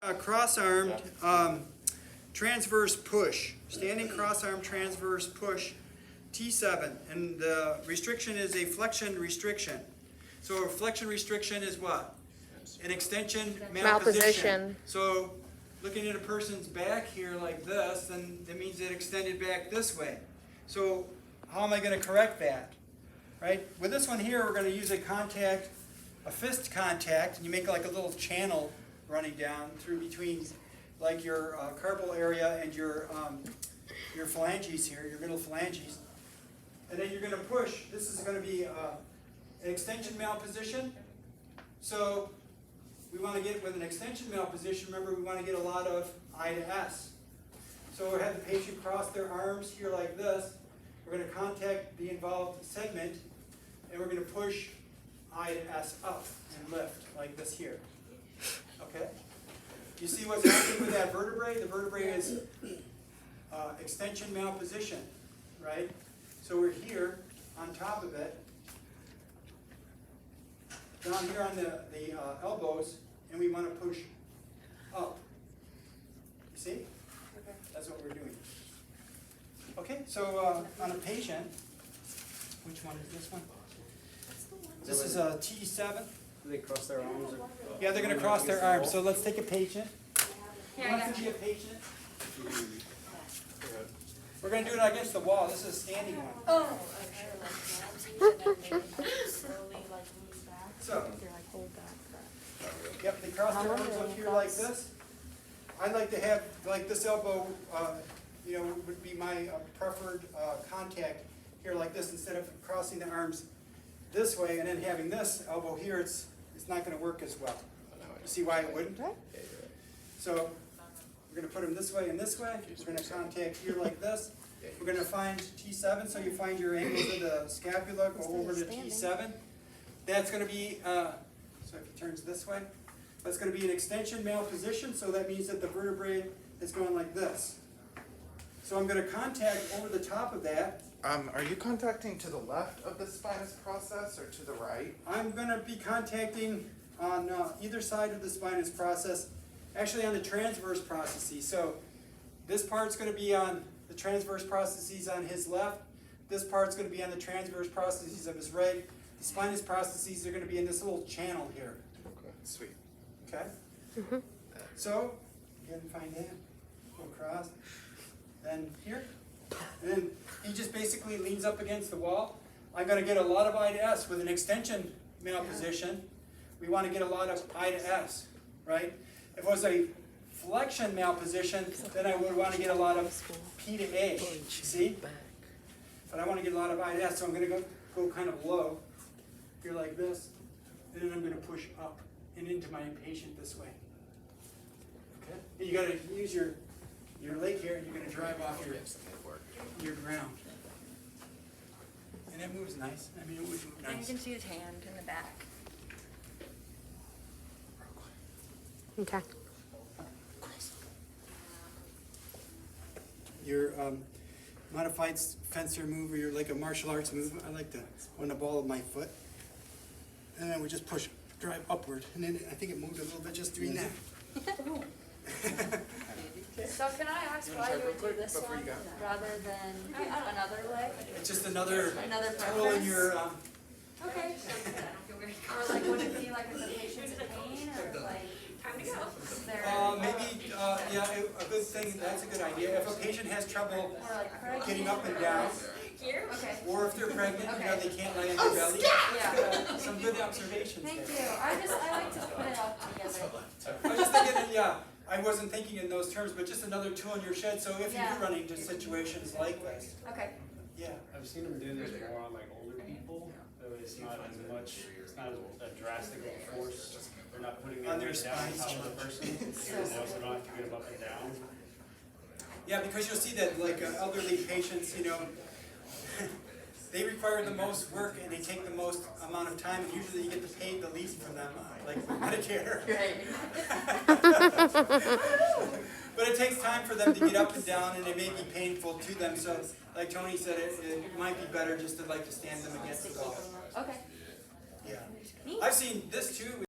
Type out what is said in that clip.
Cross-armed transverse push, standing cross-arm transverse push, T7, and the restriction is a flexion restriction. So a flexion restriction is what? An extension malposition. So looking at a person's back here like this, then that means it extended back this way. So how am I going to correct that? Right? With this one here, we're going to use a contact, a fist contact, and you make like a little channel running down through between like your carpal area and your phalanges here, your middle phalanges. And then you're going to push. This is going to be an extension malposition. So we want to get with an extension malposition, remember we want to get a lot of I to S. So we'll have the patient cross their arms here like this. We're going to contact the involved segment, and we're going to push I to S up and lift like this here. Okay? You see what's happening with that vertebrae? The vertebrae is extension malposition, right? So we're here on top of it, down here on the elbows, and we want to push up. You see? Okay. That's what we're doing. Okay, so on a patient, which one is this one? This is a T7. Do they cross their arms? Or? Yeah, they're going to cross their arms. So let's take a patient. Here, Who wants to be a patient? We're going to do it against the wall. This is a standing one. Oh, So, yep, they cross their arms up here like this. I like to have, like this elbow, would be my preferred contact here like this, instead of crossing the arms this way and then having this elbow here. It's not going to work as well. You see why it wouldn't? So we're going to put them this way and this way. We're going to contact here like this. We're going to find T7, so you find your angles of the scapula, go over to T7. That's going to be, so if he turns this way, that's going to be an extension malposition, so that means that the vertebrae is going like this. So I'm going to contact over the top of that. Are you contacting to the left of the spinous process or to the right? I'm going to be contacting on either side of the spinous process, actually on the transverse processes. So this part's going to be on the transverse processes on his left. This part's going to be on the transverse processes of his right. The spinous processes are going to be in this little channel here. Okay, sweet. Okay? So, you can find that. Go across. Then here. And then he just basically leans up against the wall. I'm going to get a lot of I to S with an extension malposition. We want to get a lot of I to S, right? If it was a flexion malposition, then I would want to get a lot of P to A, see? But I want to get a lot of I to S, so I'm going to go kind of low, here like this, and then I'm going to push up and into my patient this way. Okay? And you got to use your leg here, and you're going to drive off your ground. And it moves nice. I mean, it would move and you nice. can see his hand in the back. Okay. Your modified fencer move, or your like a martial arts move, I like to on the ball of my foot. And then we just push, drive upward. And then I think it moved a little bit just doing that. So can I ask why you would do this one rather than another leg? It's just another Another tool in your, Okay. Or like, would it be like if the patient's in pain, or like, is there, maybe, a good thing, that's a good idea. If a patient has trouble or like pregnant? getting up and down, Okay, or if they're pregnant, they can't lay on their belly. yeah, Some good observations thank there. you. I like to put it all together. I was just thinking, I wasn't thinking in those terms, but just another tool in your shed, so if you Yeah. do run into situations like this, Okay, yeah. I've seen them do this more on like older people. So it's not as much. It's not as a drastic of a force. They're not putting their On their weight down on spines. top of the person. They also don't have to get them up and down. Yeah, because you'll see that like elderly patients, they require the most work and they take the most amount of time, and usually you get paid the least from them, like with Medicare. But it takes time for them to get up and down, and it may be painful to them. So, like Tony said, it might be better just to stand them against the wall. okay. Yeah, I've seen this too.